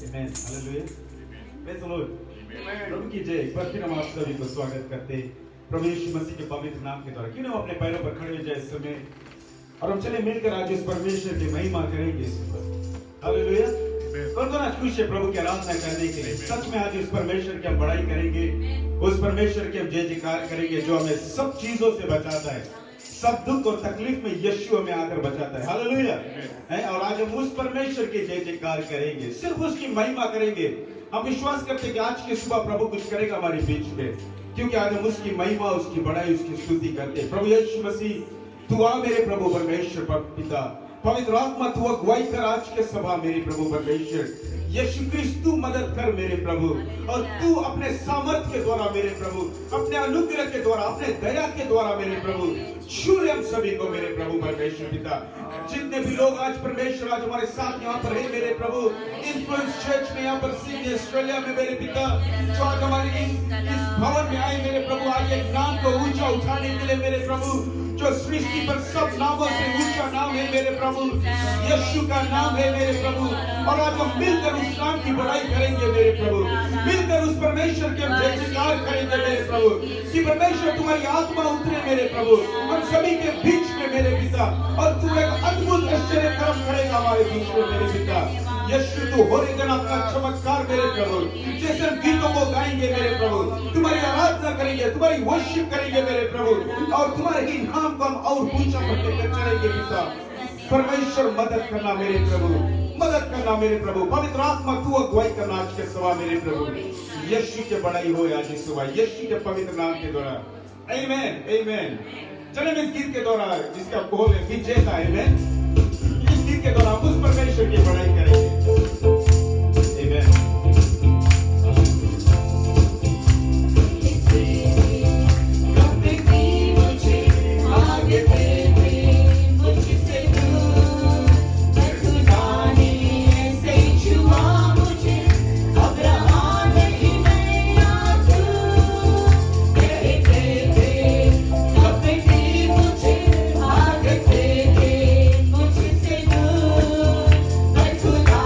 Amen. Hallelujah. Praise the Lord. प्रभु की जय। एक बार फिर हम आप सभी को स्वागत करते हैं प्रभु यीशु मसीह के पवित्र नाम के द्वारा। क्यों ना अपने पैरों पर खड़े हो जाए इस समय और हम चले मिलकर आज उस परमेश्वर की महिमा करेंगे इस समय। हालेलुया। कौन कौन आज खुश है प्रभु की आराधना करने के लिए? सच में आज उस परमेश्वर की हम बड़ाई करेंगे, उस परमेश्वर की हम जय जयकार करेंगे जो हमें सब चीजों से बचाता है, सब दुख और तकलीफ में यीशु हमें आकर बचाता है। हालेलुया। और आज हम उस परमेश्वर के जय जयकार करेंगे, सिर्फ उसकी महिमा करेंगे। हम विश्वास करते हैं कि आज की सुबह प्रभु कुछ करेगा हमारे बीच में, क्योंकि आज हम उसकी महिमा, उसकी बड़ाई, उसकी स्तुति करते हैं। प्रभु यीशु मसीह तू आ मेरे प्रभु परमेश्वर पिता, पवित्र आत्मा तू अगुवाई कर आज के सभा मेरे प्रभु परमेश्वर। यीशु क्रिस्त तू मदद कर मेरे प्रभु, और तू अपने सामर्थ्य के द्वारा मेरे प्रभु, अपने अनुग्रह के द्वारा, अपने दया के द्वारा मेरे प्रभु छू ले हम सभी को मेरे प्रभु परमेश्वर पिता। जितने भी लोग आज परमेश्वर आज हमारे साथ यहाँ पर है मेरे प्रभु, इन्फ्लुएंस चर्च में यहाँ पर सिडनी ऑस्ट्रेलिया में मेरे पिता, जो आज हमारे इस भवन में आए मेरे प्रभु, आज एक नाम को ऊंचा उठाने के लिए मेरे प्रभु, जो सृष्टि पर सब नामों से ऊंचा नाम है मेरे प्रभु, यीशु का नाम है मेरे प्रभु। और आज हम मिलकर उस नाम की बड़ाई करेंगे मेरे प्रभु, मिलकर उस परमेश्वर के जय जयकार करेंगे मेरे प्रभु, कि परमेश्वर तुम्हारी आत्मा उतरे मेरे प्रभु हम सभी के बीच में मेरे पिता, और तू एक अद्भुत आश्चर्य कर्म करेगा हमारे बीच में मेरे पिता। यीशु तू हो रे अपना चमत्कार मेरे प्रभु, जैसे गीतों को गाएंगे मेरे प्रभु, तुम्हारी आराधना करेंगे, तुम्हारी वर्शिप करेंगे मेरे प्रभु, और तुम्हारे ही नाम को हम और ऊंचा करते चलेंगे पिता। परमेश्वर मदद करना मेरे प्रभु, मदद करना मेरे प्रभु, पवित्र आत्मा तू अगुवाई करना आज के सभा मेरे प्रभु। यीशु के बड़ाई हो आज इस सुबह, यीशु के पवित्र नाम के द्वारा। आमीन आमीन। चले इस गीत के द्वारा जिसका बोल है विजेता। आमीन। इस गीत के द्वारा उस परमेश्वर की बड़ाई करेंगे। आमीन। खुदा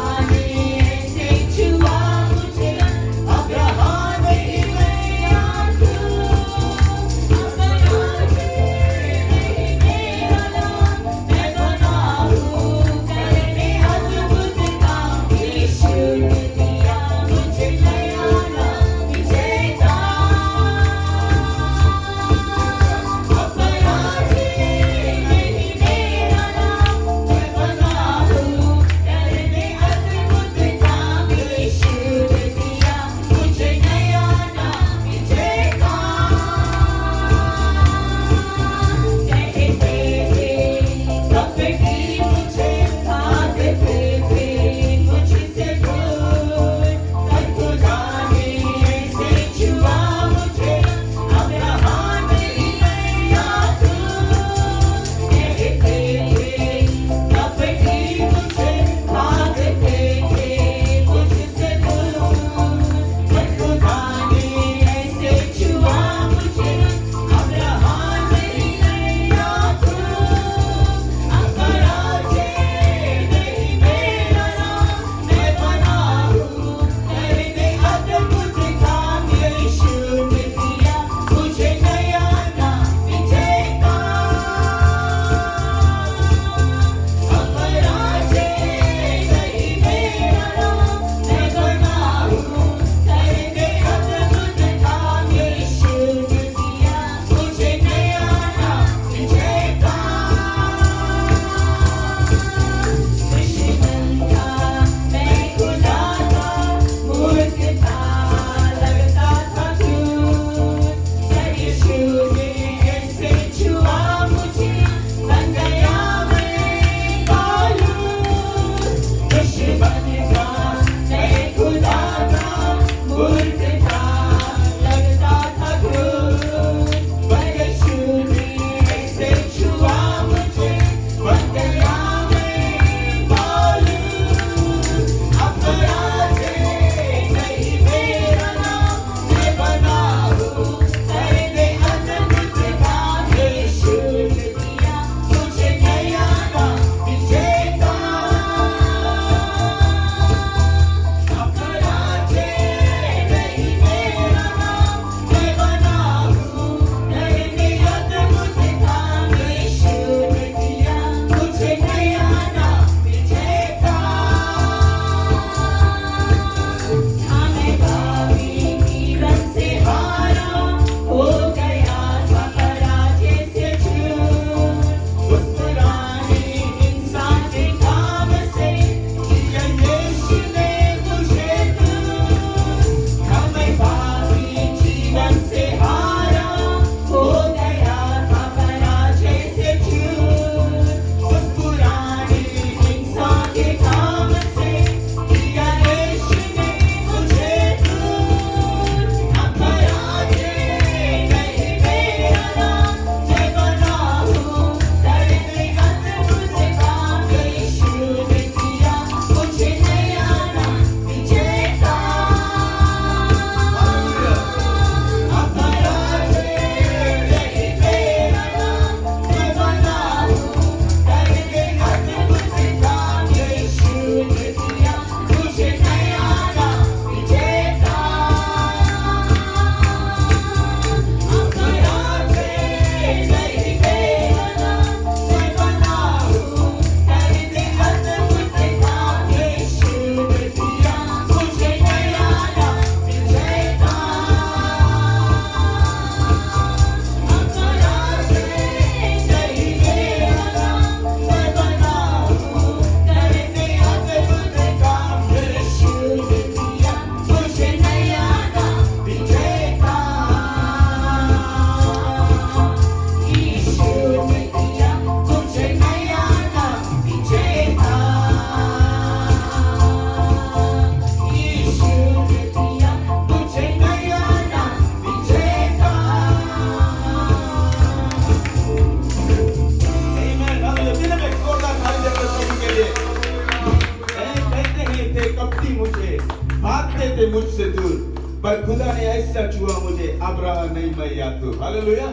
थी मुझे, भागते थे मुझसे दूर, पर खुदा ने ऐसा छुआ मुझे, अब रहा नहीं मैं याद तू। हालेलुया।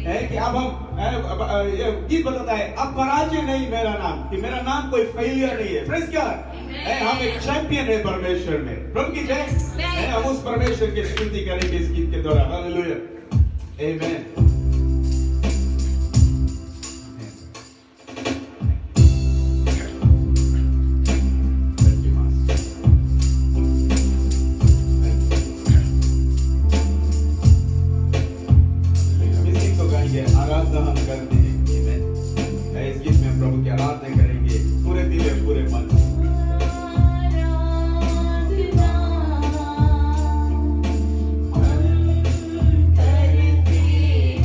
है कि अब हम ये गीत बताता है, अब पराजय नहीं मेरा नाम, कि मेरा नाम कोई फेलियर नहीं है। Praise God. हम एक चैंपियन है परमेश्वर में। प्रभु की जय। हम उस परमेश्वर की स्तुति करेंगे इस गीत के द्वारा। हालेलुया। आमेन। आराधना हम करते हैं। आमेन। इस गीत में हम प्रभु की आराधना करेंगे पूरे दिल और पूरे मन से। करते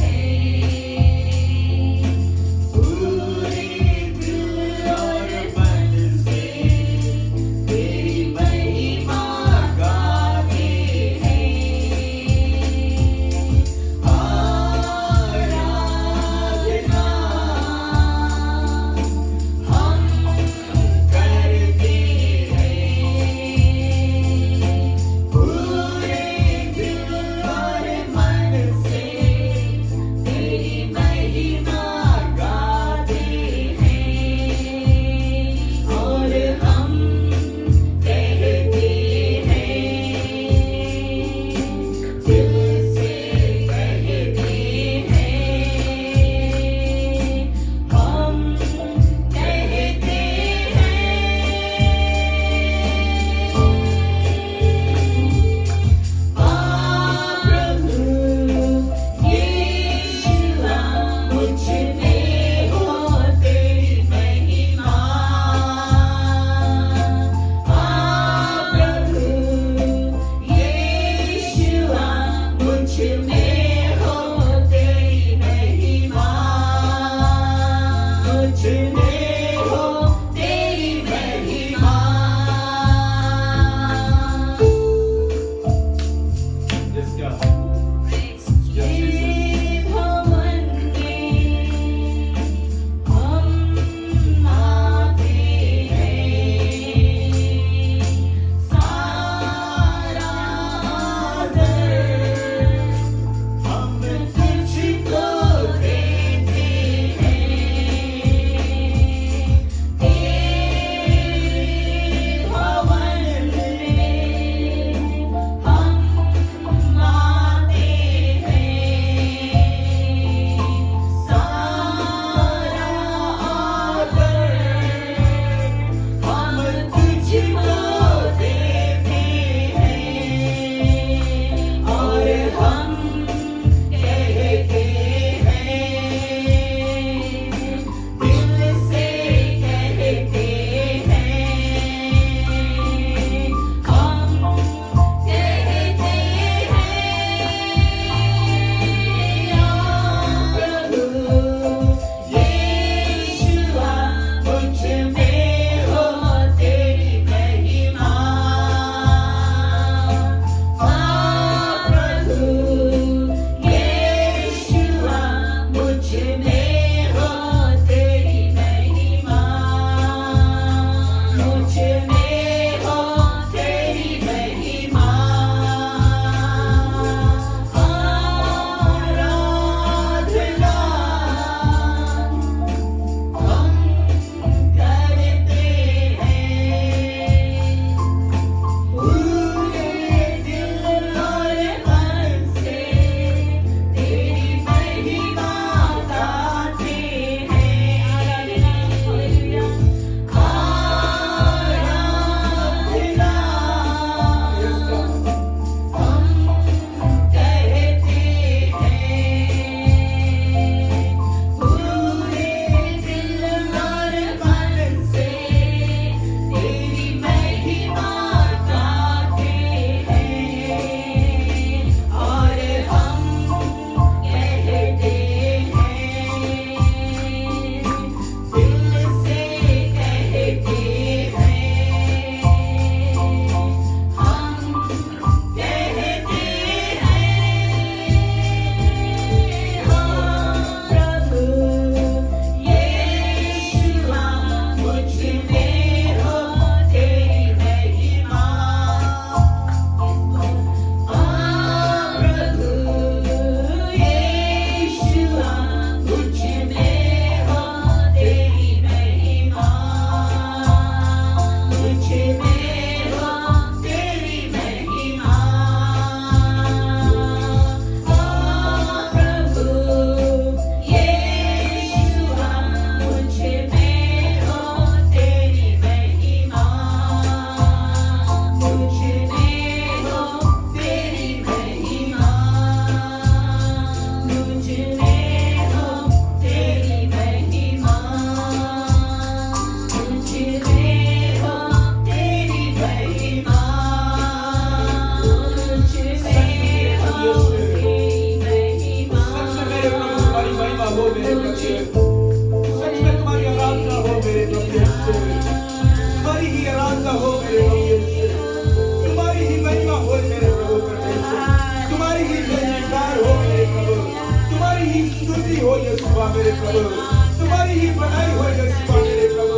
तुम्हारी ही बनाई हो यीशु मेरे प्रभु,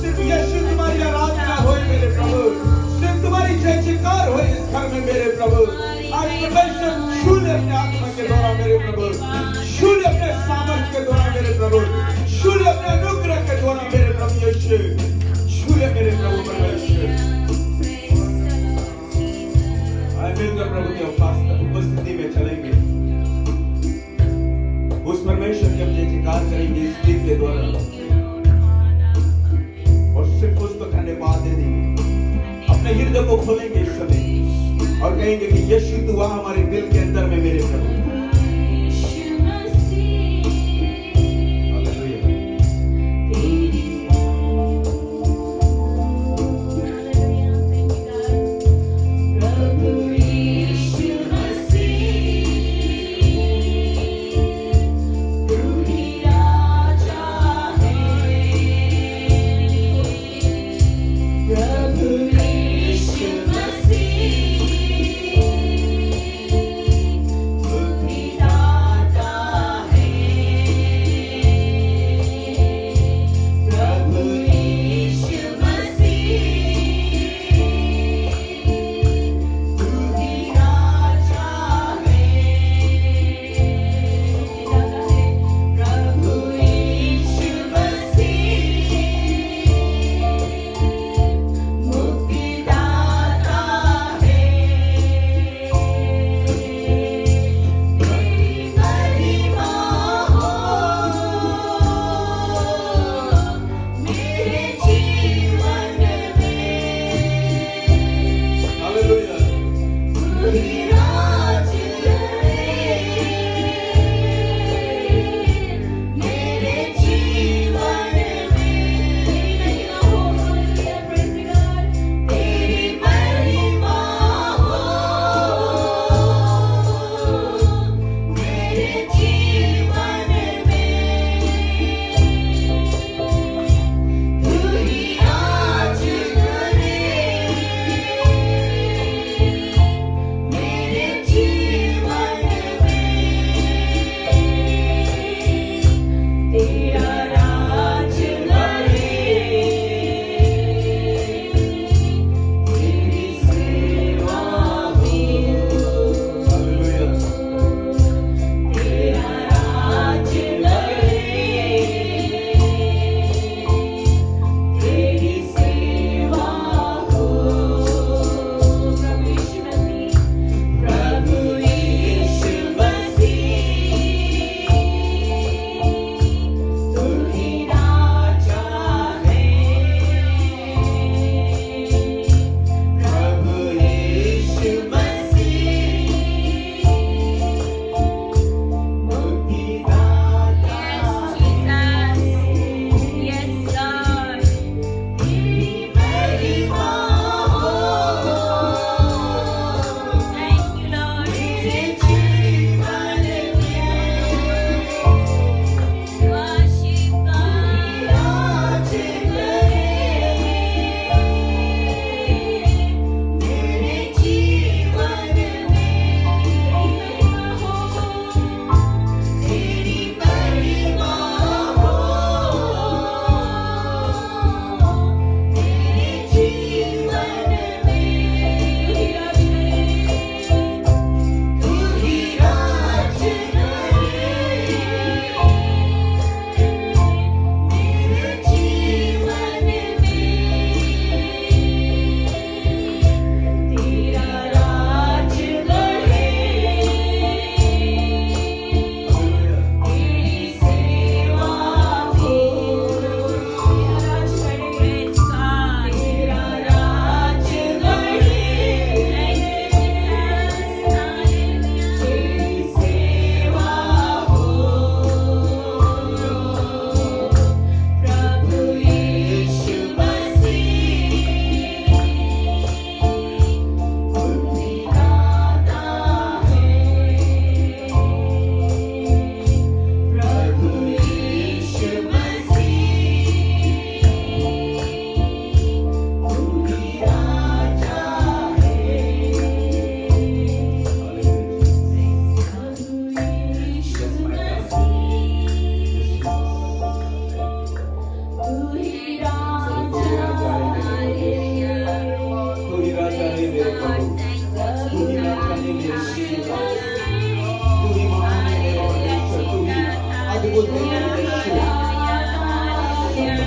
सिर्फ यीशु तुम्हारी आराधना हो मेरे प्रभु, सिर्फ तुम्हारी जय जयकार हो इस घर में मेरे प्रभु। आज परमेश्वर छू ले अपने आत्मा के द्वारा मेरे प्रभु, छू ले अपने सामर्थ्य के द्वारा मेरे प्रभु, छू ले अपने अनुग्रह के द्वारा मेरे प्रभु यीशु, छू ले मेरे प्रभु परमेश्वर। आज मिलकर प्रभु की उपस्थिति में चलेंगे, उस परमेश्वर की हम जय जयकार करेंगे इस गीत के द्वारा, और सिर्फ उसको धन्यवाद दे देंगे, अपने हृदय को खोलेंगे इस समय और कहेंगे कि यीशु तू वहां हमारे दिल के अंदर में मेरे प्रभु। He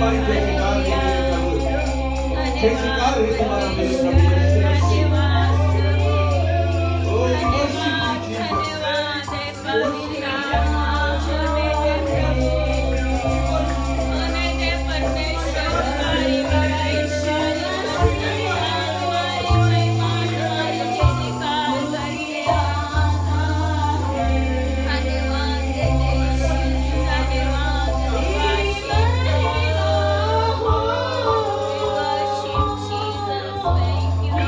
हमारी जय जयकार है मेरे प्रभु, जय जयकार है तुम्हारा मेरे प्रभु यीशु मसीह। Oh, we worship you, Jesus.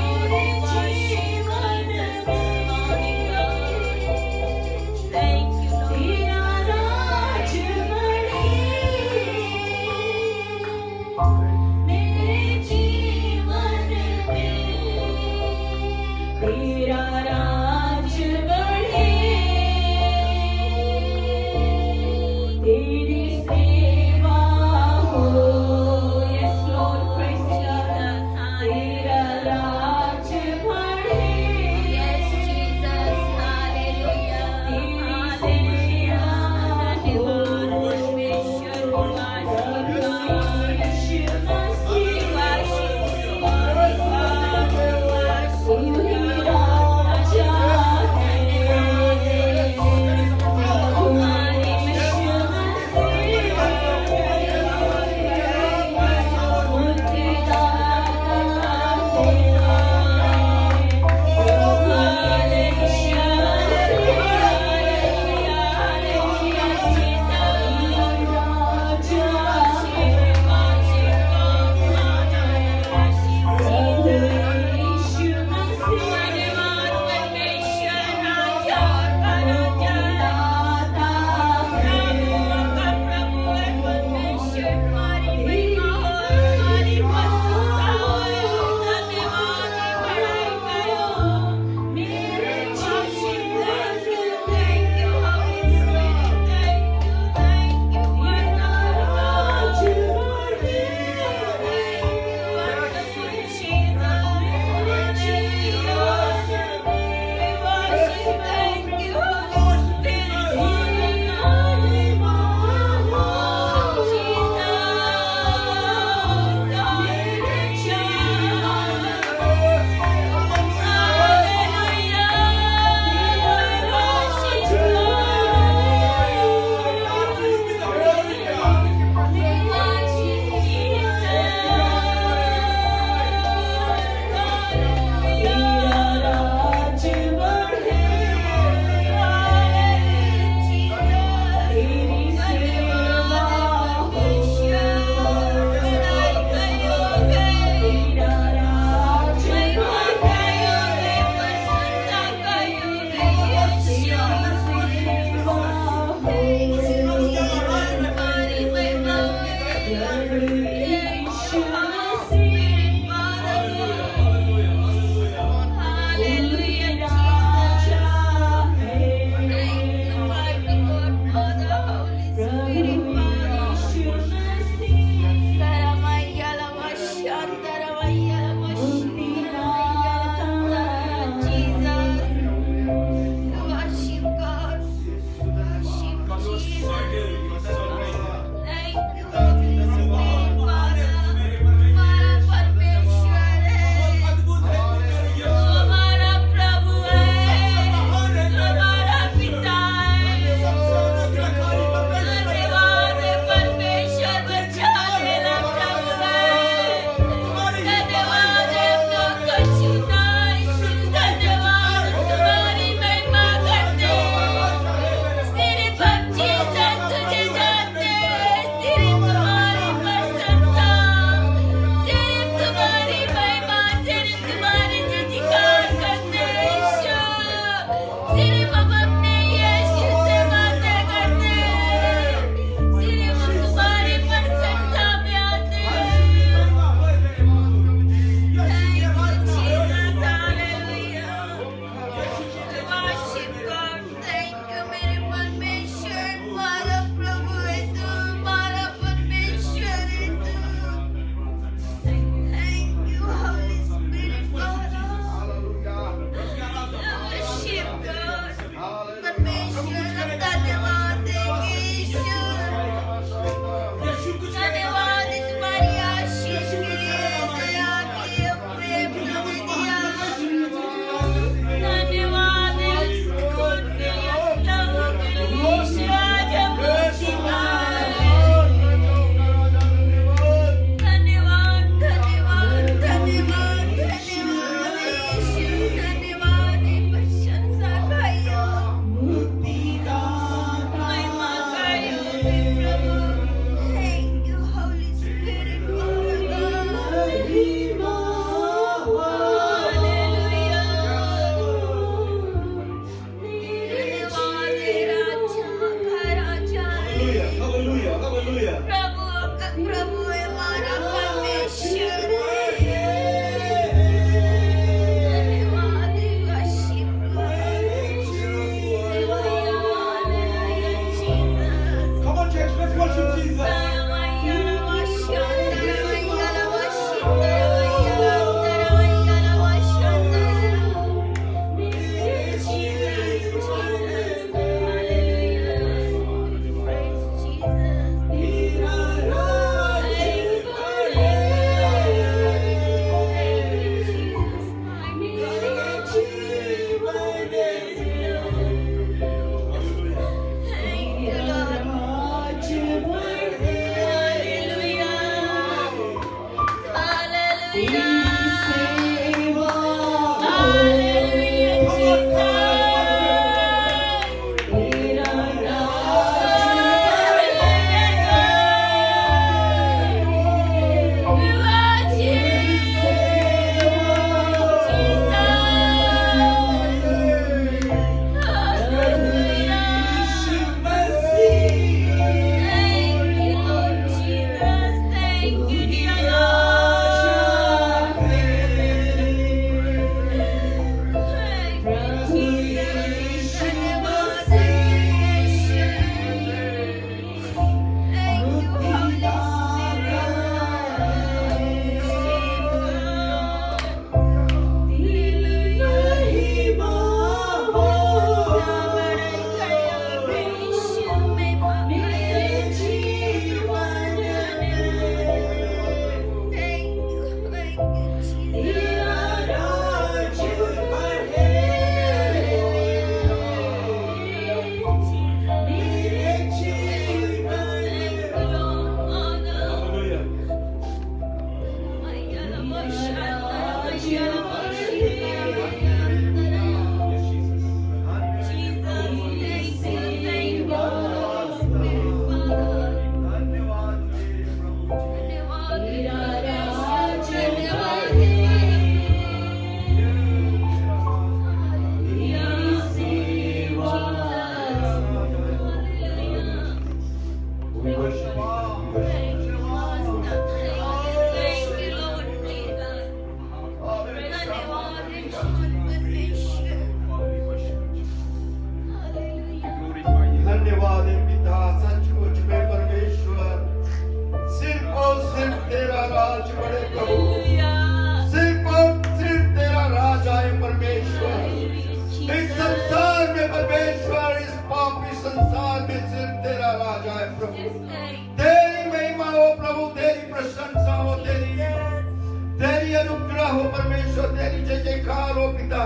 पिता,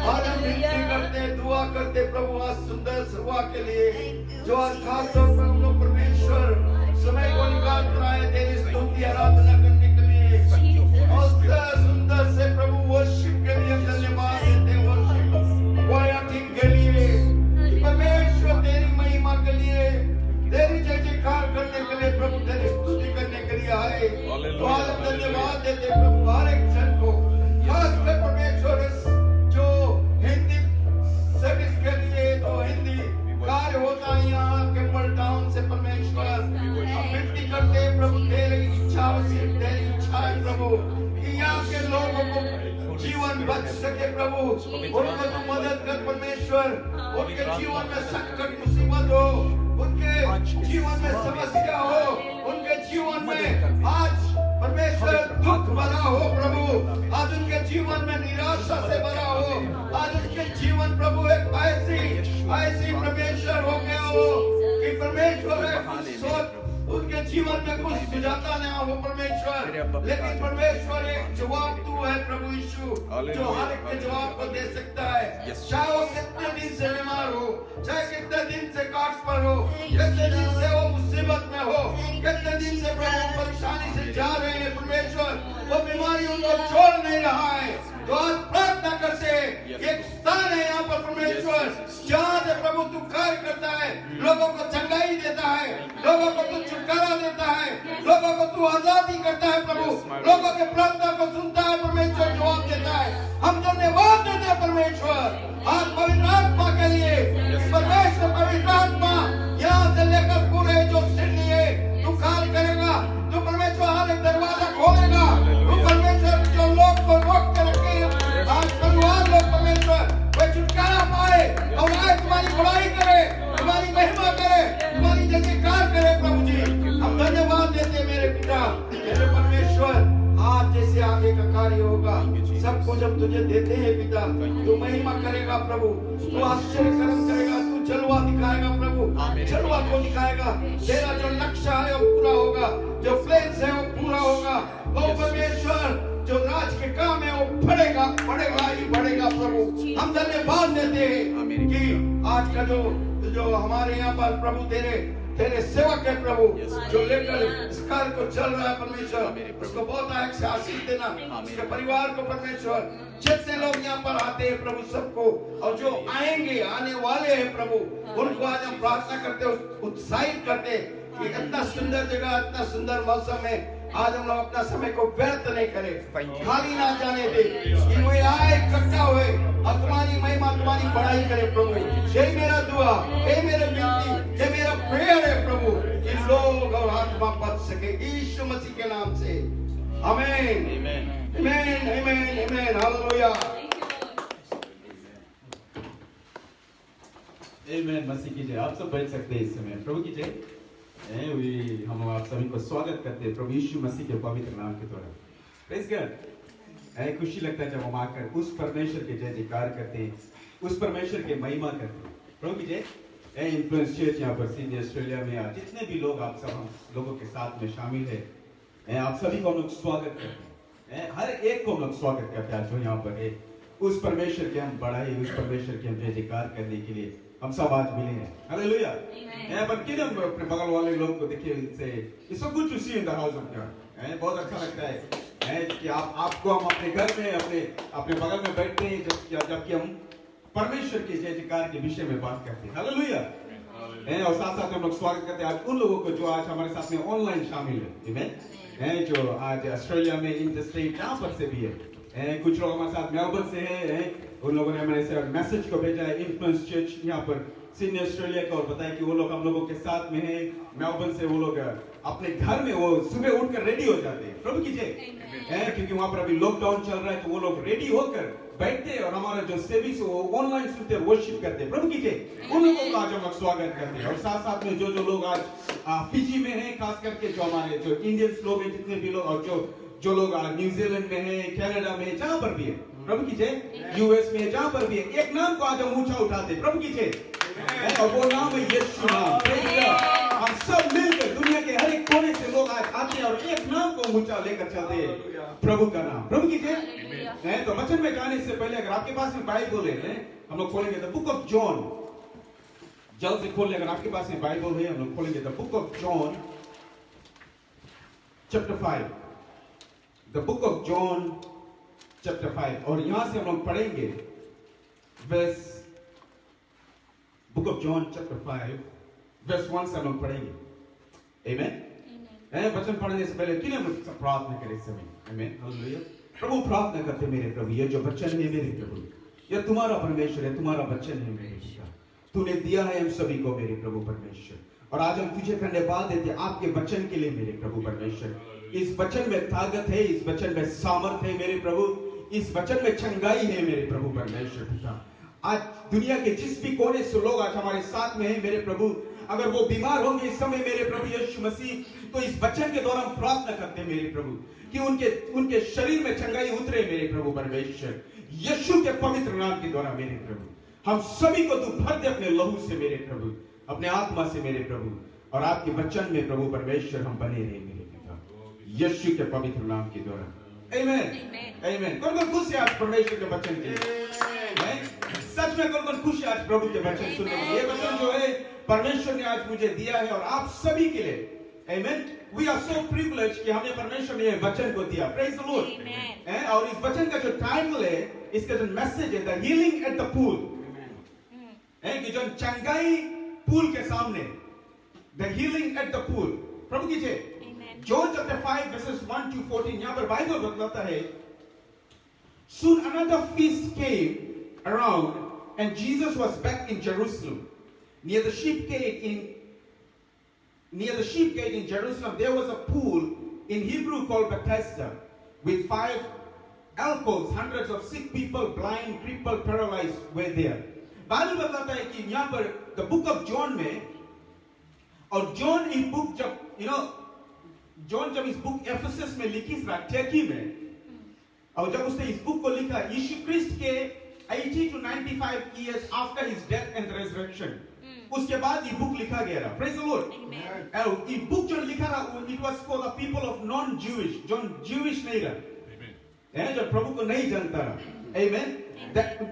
आज हम विनती करते, दुआ करते प्रभु आज सुंदर सभा के लिए, जो आज खास तौर पर हम लोग परमेश्वर समय को निकाल कर आए तेरी स्तुति आराधना करने के लिए, और सुंदर से प्रभु वर्शिप के लिए धन्यवाद देते, वर्शिप क्वायटिंग के लिए, परमेश्वर तेरी महिमा के लिए, तेरी जय जयकार करने के लिए प्रभु, तेरी स्तुति करने के लिए आए। तो आज हम धन्यवाद देते प्रभु हर एक जन को, खासकर परमेश्वर जो हिंदी सर्विस के लिए, जो हिंदी कार्य होता है यहाँ कैंपल टाउन से परमेश्वर, हम विनती करते हैं प्रभु तेरी इच्छा, सिर्फ तेरी इच्छा है प्रभु कि यहाँ के लोगों को जीवन बच सके प्रभु, उनको तू मदद कर परमेश्वर, उनके जीवन में संकट मुसीबत हो, उनके जीवन में समस्या हो, उनके जीवन में आज परमेश्वर दुख भरा हो प्रभु, आज उनके जीवन में निराशा से भरा हो, आज उनके जीवन प्रभु एक ऐसी परमेश्वर हो गया हो कि परमेश्वर सोच उनके जीवन में कुछ सुझाता नहीं हो परमेश्वर, लेकिन परमेश्वर एक जवाब तू है प्रभु यीशु, जो हर एक के जवाब को दे सकता है, चाहे वो कितने दिन से बीमार हो, चाहे कितने दिन से काट पर हो, कितने दिन से वो मुसीबत में हो, कितने दिन से प्रभु परेशानी से जा रहे हैं परमेश्वर, वो बीमारी उनको छोड़ नहीं रहा है। तो आज प्रार्थना करते एक स्थान है यहाँ पर परमेश्वर, जहाँ से प्रभु तू कार्य करता है, लोगों को चंगाई देता है, लोगों को तू छुटकारा देता है, लोगों को तू आजादी करता है प्रभु, लोगों के प्रार्थना को सुनता है परमेश्वर, जवाब देता है। हम धन्यवाद देते हैं परमेश्वर आज पवित्र आत्मा के लिए, परमेश्वर पवित्र आत्मा यहाँ से लेकर पूरे जो सिडनी है तू कार्य करेगा, तू परमेश्वर हर एक दरवाजा खोलेगा, तू परमेश्वर जो लोग को रोक के रखे आज परिवार लोग परमेश्वर वे छुटकारा पाए और आज तुम्हारी बड़ाई करे, तुम्हारी महिमा करे, तुम्हारी जयकार करे प्रभु जी। हम धन्यवाद देते मेरे पिता, मेरे परमेश्वर, आज जैसे आगे का कार्य होगा सबको जब तुझे देते हैं पिता, तू महिमा करेगा प्रभु, तू आश्चर्य कर्म करेगा, तू जलवा दिखाएगा प्रभु, जलवा को दिखाएगा, तेरा जो लक्ष्य है वो पूरा होगा, जो प्लेन्स है वो पूरा होगा, वो परमेश्वर जो राज के काम है वो बढ़ेगा ही बढ़ेगा प्रभु। हम धन्यवाद देते हैं कि आज का जो हमारे यहाँ पर प्रभु तेरे सेवक है प्रभु, जो लेकर इस कार्य को चल रहा है परमेश्वर, उसको बहुत आग से आशीष देना, उसके परिवार को परमेश्वर, जितने लोग यहाँ पर आते हैं प्रभु सबको, और जो आएंगे आने वाले हैं प्रभु, उनको आज हम प्रार्थना करते उत्साहित करते कि इतना सुंदर जगह, इतना सुंदर मौसम है, आज हम लोग अपना समय को व्यर्थ नहीं करें, खाली ना जाने दे, कि वे आए इकट्ठा हुए और तुम्हारी महिमा तुम्हारी बड़ाई करे प्रभु। यही मेरा दुआ, यही मेरे विनती, ये मेरा प्रेयर है प्रभु कि लोग और आत्मा बच सके यीशु मसीह के नाम से। आमीन आमीन आमीन आमीन हालेलुया आमीन। मसीह की जय। आप सब बैठ सकते हैं इस समय, प्रभु की जय। हम आप सभी को स्वागत करते हैं प्रभु यीशु मसीह के पवित्र नाम के द्वारा। Praise God. खुशी लगता है जब हम आकर उस परमेश्वर के जय जयकार करते हैं, उस परमेश्वर के महिमा करते हैं। प्रभु की जय। इन्फ्लुएंस चर्च यहाँ पर सिडनी ऑस्ट्रेलिया में आज जितने भी लोग आप सब हम लोगों के साथ में शामिल है, आप सभी को हम लोग स्वागत करते हैं, हर एक को हम लोग स्वागत करते हैं जो यहाँ पर है। उस परमेश्वर के हम बढ़ाई, उस परमेश्वर के हम जय जयकार करने के लिए हम सब आज मिले हैं। हालेलुया। यहाँ पर किन अपने बगल वाले लोग को देखिए, it's so good to see in the house of God. बहुत अच्छा लगता है कि आपको हम अपने घर में अपने बगल में बैठते हैं जबकि हम परमेश्वर के जय जयकार के विषय में बात करते हैं। हालेलुया। और साथ साथ हम लोग स्वागत करते हैं आज उन लोगों को जो आज हमारे साथ में ऑनलाइन शामिल है, जो आज ऑस्ट्रेलिया में इंटरस्टेट यहाँ पर से भी है। कुछ लोग हमारे साथ मेलबर्न से हैं, उन लोगों ने हमारे से मैसेज को भेजा है इन्फ्लुएंस चर्च यहाँ पर सिडनी ऑस्ट्रेलिया का, और बताया कि वो लोग हम लोगों के साथ में हैं। मेलबर्न से वो लोग अपने घर में वो सुबह उठकर रेडी हो जाते हैं। प्रभु की जय। क्योंकि वहाँ पर अभी लॉकडाउन चल रहा है, तो वो लोग रेडी होकर बैठते हैं और हमारा जो सर्विस वो ऑनलाइन सुनते हैं, वर्शिप करते हैं। प्रभु की जय। उन लोगों का आज हम लोग स्वागत करते हैं। और साथ साथ में जो लोग आज फिजी में हैं, खास करके जो हमारे जो इंडियंस लोग हैं, जितने भी लोग, और जो लोग न्यूजीलैंड में हैं, कनाडा में, जहाँ पर भी है, प्रभु की जय, यूएस में जहाँ पर भी है, एक नाम को आज हम ऊंचा उठाते हैं। प्रभु की जय। और वो नाम है यीशु नाम। हम सब मिलकर दुनिया के हर एक कोने से लोग आज आते हैं और एक नाम को ऊंचा लेकर चलते हैं, प्रभु का नाम। प्रभु की जय। तो वचन में जाने से पहले अगर आपके पास में बाइबल है, हम लोग खोलेंगे द बुक ऑफ जॉन। जल्द से खोल ले, अगर आपके पास में बाइबल है हम लोग खोलेंगे the book of John chapter 5, the book of John chapter 5। और यहां से हम लोग पढ़ेंगे verse, book of John chapter 5 verse 1 से हम लोग पढ़ेंगे। आमेन। वचन पढ़ने से पहले किन हम लोग प्रार्थना करें सभी। आमेन, हालेलुया। प्रभु प्रार्थना करते मेरे प्रभु, ये जो वचन है मेरे प्रभु, ये तुम्हारा परमेश्वर है, तुम्हारा वचन है मेरे पिता, तूने दिया है हम सभी को मेरे प्रभु परमेश्वर। और आज हम तुझे धन्यवाद देते आपके वचन के लिए मेरे प्रभु परमेश्वर। इस वचन में ताकत है, इस वचन में सामर्थ है मेरे प्रभु, इस वचन में चंगाई है मेरे प्रभु परमेश्वर पिता। आज दुनिया के जिस भी कोने से लोग आज हमारे साथ में हैं मेरे प्रभु, अगर वो बीमार होंगे इस समय मेरे प्रभु यीशु मसीह, तो इस वचन के द्वारा हम प्रार्थना करते हैं मेरे प्रभु कि उनके शरीर में चंगाई उतरे मेरे प्रभु परमेश्वर, यीशु के पवित्र नाम के द्वारा मेरे प्रभु। हम सभी को तू भर दे अपने लहू से मेरे प्रभु, अपने आत्मा से मेरे प्रभु, और आपके वचन में प्रभु परमेश्वर हम बने रहे मेरे पिता, यीशु के पवित्र नाम के द्वारा। आमेन, आमेन। कौन खुश है आज परमेश्वर के वचन के लिए? सच में कौन खुश है आज प्रभु के वचन सुनने में? ये वचन जो है परमेश्वर ने आज मुझे दिया है और आप सभी के लिए। आमेन। वी आर सो प्रिविलेज्ड कि हमें परमेश्वर ने वचन को दिया। Praise the Lord. और इस वचन का जो टाइटल है, इसका जो मैसेज है, the healing at the pool, कि जो चंगाई पूल के सामने, the healing at the pool. प्रभु की जय। जॉन चैप्टर 5 वर्सेस 1 to 14, यहां पर बाइबल बतलाता है, soon another feast came around and Jesus was back in Jerusalem. Near the sheep gate in Jerusalem there was a pool in Hebrew called Bethesda with 5 alcoves. Hundreds of sick people, blind, crippled, paralyzed were there. Bible बताता है कि यहाँ पर the book of John में, और John ये book जब John जब इस बुक एफेसस में लिखी था टर्की में, और जब उसने इस बुक को लिखा यीशु क्रिस्ट के 80 to 95 years after his death and resurrection, उसके बाद ये बुक लिखा गया था। Praise the Lord. ये बुक जो लिखा था, it was for the people of non Jewish, जो ज्यूइश नहीं रहा, जो प्रभु को नहीं जानता रहा। आमेन।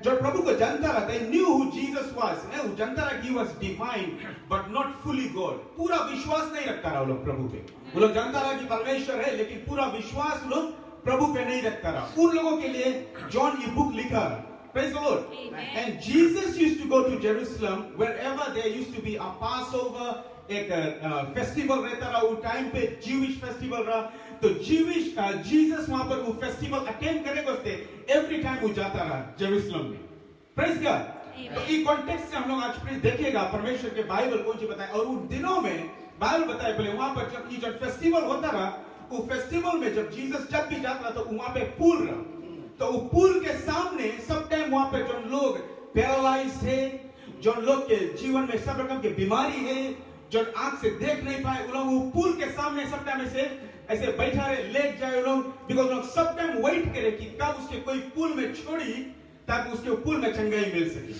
जो प्रभु को जानता रहा, they knew who Jesus was, वो जानता रहा कि he was divine but not fully God। पूरा विश्वास नहीं रखता रहा वो लोग प्रभु पे। वो लोग जानता रहा कि परमेश्वर है, लेकिन पूरा विश्वास वो लोग प्रभु पे नहीं रखता रहा। उन लोगों के लिए जॉन ये बुक लिखा। Praise the Lord. And Jesus used to go to Jerusalem wherever there used to be a Passover, एक फेस्टिवल रहता रहा, वो टाइम पे ज्यूइश फेस्टिवल रहा, तो ज्यूइश जीसस वहां पर वो फेस्टिवल अटेंड करने को एवरी टाइम वो जाता रहा जेरूसलम में। Praise God. तो इस कॉन्टेक्स्ट से हम लोग आज प्लीज देखेगा परमेश्वर के बाइबल कौन सी बताए, और उन दिनों में बाइबल बताए बोले वहां पर जब फेस्टिवल होता रहा, वो फेस्टिवल में जब जीसस जब भी जाता रहा तो वहां पे पूल रहा, तो वो पूल के सामने सब टाइम वहां पे जो लोग पैरालाइज थे, जो लोग के जीवन में सब रकम की बीमारी है, जो आंख से देख नहीं पाए, लोग वो पूल के सामने सब टाइम ऐसे बैठा रहे, लेट जाए लोग, बिकॉज लोग सब टाइम वेट करे कि कब उसके कोई पूल में छोड़ी ताकि उसके पूल में चंगाई मिल सके।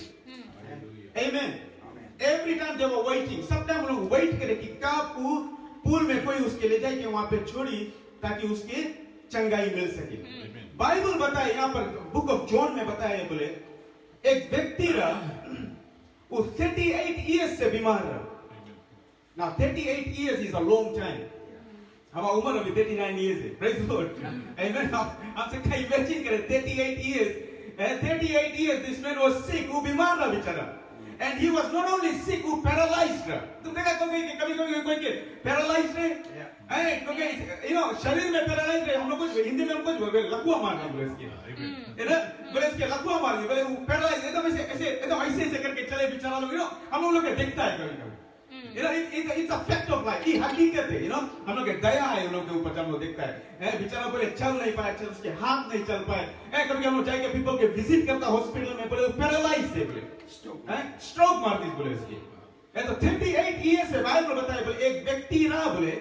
Amen. Every time they were waiting, सब टाइम लोग वेट करे कि कब पूल में कोई उसके ले जाए कि वहां पे छोड़ी ताकि उसके चंगाई मिल सके। बाइबल बताए यहाँ पर बुक ऑफ जॉन में बताया बोले एक व्यक्ति रहा, वो 38 इयर्स से बीमार रहा। Now 38 years is a long time. हमारा उम्र अभी 39 years है। Praise the Lord. Amen. हमसे कई इमेजिन करें 38 years. 38 years this man was sick. वो बीमार रहा बेचारा। And he was not only sick, वो paralyzed रहा। तुम देखा कभी कोई के paralyzed रहे? क्योंकि शरीर में पैरालाइज रहे, हम लोग कुछ हिंदी में हम कुछ लकुआ मारना बोले इसके, बोले इसके लकुआ मार दिए, बोले वो पैरालाइज एकदम ऐसे करके चले बेचारा लोग, हम लोग देखता है कभी कभी, it's a fact of life, ये हकीकत है, हम लोग दया है उन लोग के ऊपर, हम लोग देखता है बेचारा बोले चल नहीं पाया, चल उसके हाथ नहीं चल पाए, कभी हम लोग जाके पीपल के विजिट करता हॉस्पिटल में, बोले पैरालाइज थे, बोले स्ट्रोक मार दी बोले इसकी। तो 38 ईयर्स से बाइबल बताए बोले एक व्यक्ति रहा, बोले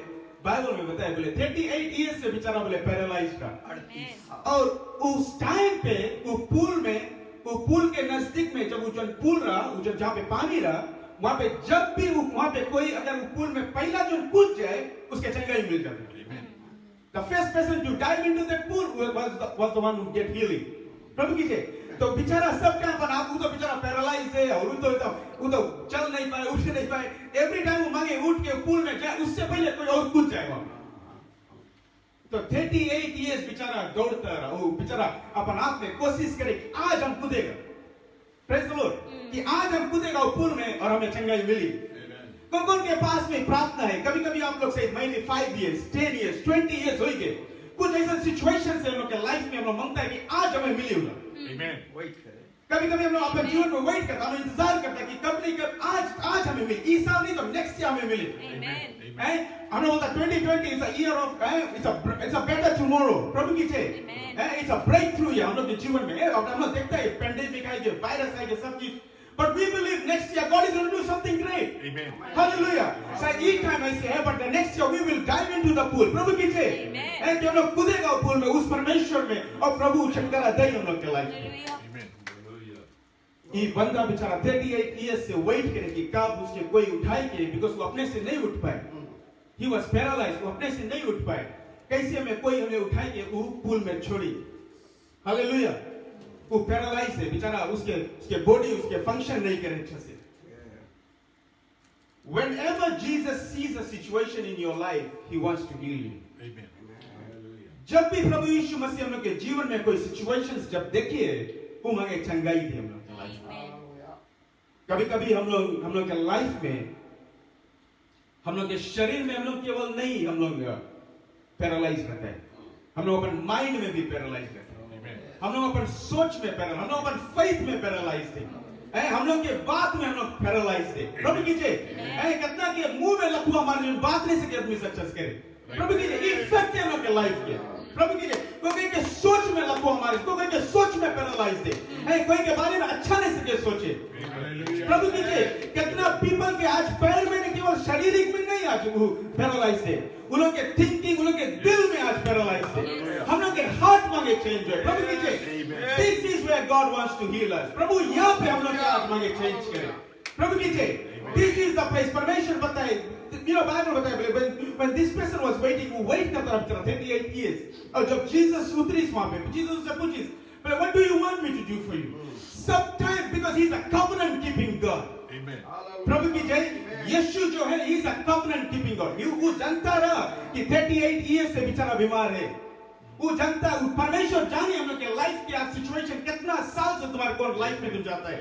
बाइबल में बताया बोले 38 इयर्स से बेचारा बोले पैरालाइज था। और उस टाइम पे वो पूल के नजदीक में जब वो जो पूल रहा, वो जहाँ पे पानी रहा, वहां पे जब भी वहां पे कोई अगर पूल में पहला जो कूद जाए उसके चंगाई मिल जाती है. The first person to dive into that pool was the one who get healing. प्रभु की जय. तो बेचारा सब टाइम पर आप तो बेचारा पैरालाइज है और वो तो चल नहीं पाए, उठ नहीं पाए. एवरी टाइम वो मांगे उठ के पूल में जाए, उससे पहले कोई और कूद जाएगा. तो 38 years बेचारा दौड़ता रहा. वो बेचारा अपन आप में कोशिश करे आज हम कूदेगा. Praise the Lord. कि आज हम कूदेगा वो पूल में और हमें चंगाई मिली. कौन के पास में प्रार्थना है. कभी कभी आप लोग से महीने 5 years 10 years 20 years हो गए. कुछ ऐसा सिचुएशन से हम लोग के लाइफ में हम लोग मांगता है कि आज हमें मिली होगा. वेट करें. कभी कभी हम लोग अपने जीवन में वेट करते हैं, हम इंतजार करते हैं कि कब नहीं कब आज हमें मिले. इस साल नहीं तो नेक्स्ट ईयर हमें मिले. हम लोग बोलता 2020 is a year of it's a better tomorrow. प्रभु की जय. It's a breakthrough year हम लोग के जीवन में. अब हम लोग देखते हैं पेंडेमिक आएगी, वायरस आएगी, सब चीज. But we believe next year God is going to do something great. Amen. Hallelujah. So each time I say, but the next year we will dive into the pool. प्रभु की जय. Amen. कि हम लोग कूदेगा pool में उस परमेश्वर में और प्रभु शंकर दे हम लोग के लाइफ में. ये बंदा बेचारा 38 years से वेट करे कि कब उसके कोई उठाए के, बिकॉज़ वो अपने से नहीं उठ पाए. He was paralyzed. वो अपने से नहीं उठ पाए. कैसे में कोई हमें उठाए के वो पूल में छोड़ी. हालेलुया. वो पैरालाइज है बेचारा. उसके बॉडी उसके फंक्शन नहीं करे अच्छे से. Whenever Jesus sees a situation in your life, He wants to heal you. Amen. जब भी प्रभु यीशु मसीह हम लोग के जीवन में कोई सिचुएशंस जब देखिए, वो मांगे चंगाई दे हम लोग के लाइफ में. कभी कभी हम लोग के लाइफ में, हम लोग के शरीर में हम लोग केवल नहीं हम लोग पैरालाइज रहते हैं. हम लोग अपन माइंड में भी पैरालाइज रहते हैं. हम लोग अपन सोच में पैरालाइज, हम लोग अपन फेथ में पैरालाइज थे. हम लोग के बात में हम लोग पैरालाइज थे. प्रभु की जय. कितना के मुंह में लकवा मारने में बात नहीं सके आदमी सक्सेस करे. प्रभु की जय. इफेक्ट है हम लोग के लाइफ के. प्रभु की जय. कोई के सोच में लकवा मारे, कोई के सोच में पैरालाइज थे. कोई के बारे में अच्छा नहीं सके सोचे. प्रभु की जय. कितना पीपल के आज पैर में नहीं, केवल शारीरिक में नहीं आज वो पैरालाइज थे. उन लोग के थिंकिंग, उन लोग के दिल में आज पैरालाइज थे. हम लोग के हार्ट मांगे चेंज हो. प्रभु की जय. This is where God wants to heal us. प्रभु यहाँ पे हम लोग के हार्ट मांगे चेंज करें. प्रभु की जय. This is the place. परमेश्वर बताए, बाइबल बताए, when this person was waiting, वो वेट करता रहा 38 years. और जब जीसस उतरी वहां पे, जीसस से पूछी, but what do you want me to do for you? Sometimes because he's a covenant keeping God. Amen. प्रभु की जय. यीशु जो है, he is a covenant keeping God. वो जानता रहा कि 38 years से बेचारा बीमार है. वो जानता, परमेश्वर जाने हम लोग के लाइफ के आज सिचुएशन कितना साल से तुम्हारे कौन लाइफ में तुम जाता है.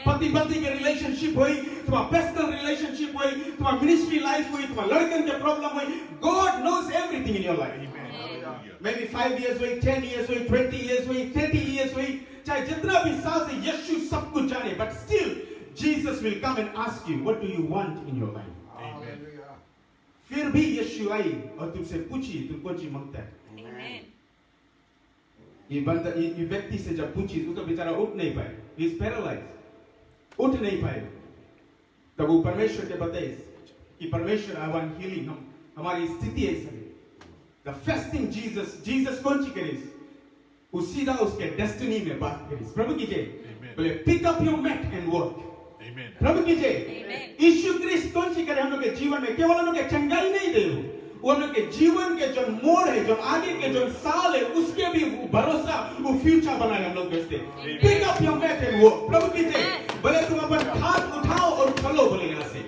पति पत्नी के रिलेशनशिप हुई, तुम्हारा पर्सनल रिलेशनशिप हुई, तुम्हारा मिनिस्ट्री लाइफ हुई, तुम्हारा लड़कन के प्रॉब्लम हुई. God knows everything in your life. Maybe 5 years हुई, 10 years हुई, 20 years हुई, 30 years हुई, चाहे जितना भी साल से यीशु सब कुछ जाने, but still Jesus will come and ask you, what do you want in your life? Amen. फिर भी यीशु आई और तुमसे पूछी तुम कौन चीज मांगता है. ये बंदा, ये व्यक्ति से जब पूछी तो बेचारा उठ नहीं पाए. He is paralyzed. उठ नहीं पाए. तब वो परमेश्वर के बताए कि परमेश्वर I want healing. हमारी स्थिति ऐसा है. The first thing Jesus कौन सी करे? वो सीधा उसके डेस्टिनी में बात करी. प्रभु की जय. बोले pick up your mat and walk. Amen. प्रभु की जय. यीशु क्रिस्ट कौन सी करे हम लोग के जीवन में? केवल हम लोग के चंगाई नहीं दे, वो हम लोग के जीवन के जो मोड़ है, जो आगे के जो साल है, उसके भी भरोसा, वो फ्यूचर बनाए हम लोग देखते. Pick up your mat and walk. प्रभु की जय. बोले तुम अपन हाथ उठाओ और चलो. बोले यहाँ से.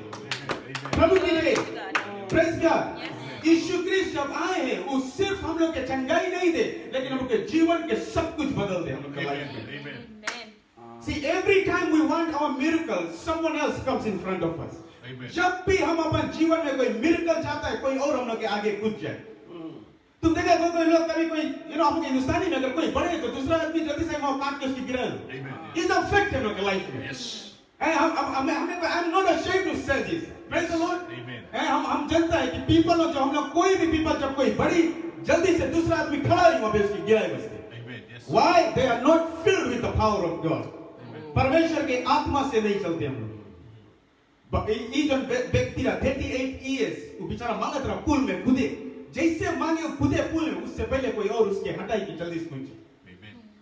प्रभु की जय. Praise God. यीशु क्रिस्ट जब आए हैं, वो सिर्फ हम लोग के चंगाई नहीं दे, लेकिन हम लोग के जीवन के सब कुछ बदल दे हम लोग के लाइफ में. See, every time we want our miracle, someone else comes in front of us. जब भी हम अपन जीवन में कोई मिरेकल चाहता है, कोई और हम लोग के आगे कूद जाए. तुम देखा कोई लोग कभी कोई आप लोग हिंदुस्तानी में अगर कोई बढ़े तो दूसरा आदमी जल्दी से वहां काट के उसकी गिरा दो. इज अफेक्ट हम लोग के लाइफ में. I'm not ashamed to say this. Praise the Lord. हम जानता है कि पीपल जो हम लोग कोई भी पीपल जब कोई बड़ी जल्दी से दूसरा आदमी खड़ा ही वहां पे उसकी गिराए बसते. Why? They are not filled with the power of God. परमेश्वर के आत्मा से नहीं चलते हम लोग. ये जो व्यक्ति 38 years वो बेचारा मांगत रहा पूल में कूदे. जैसे मांगे वो कूदे पूल में, उससे पहले कोई और उसके हटाई की जल्दी से पहुंचे.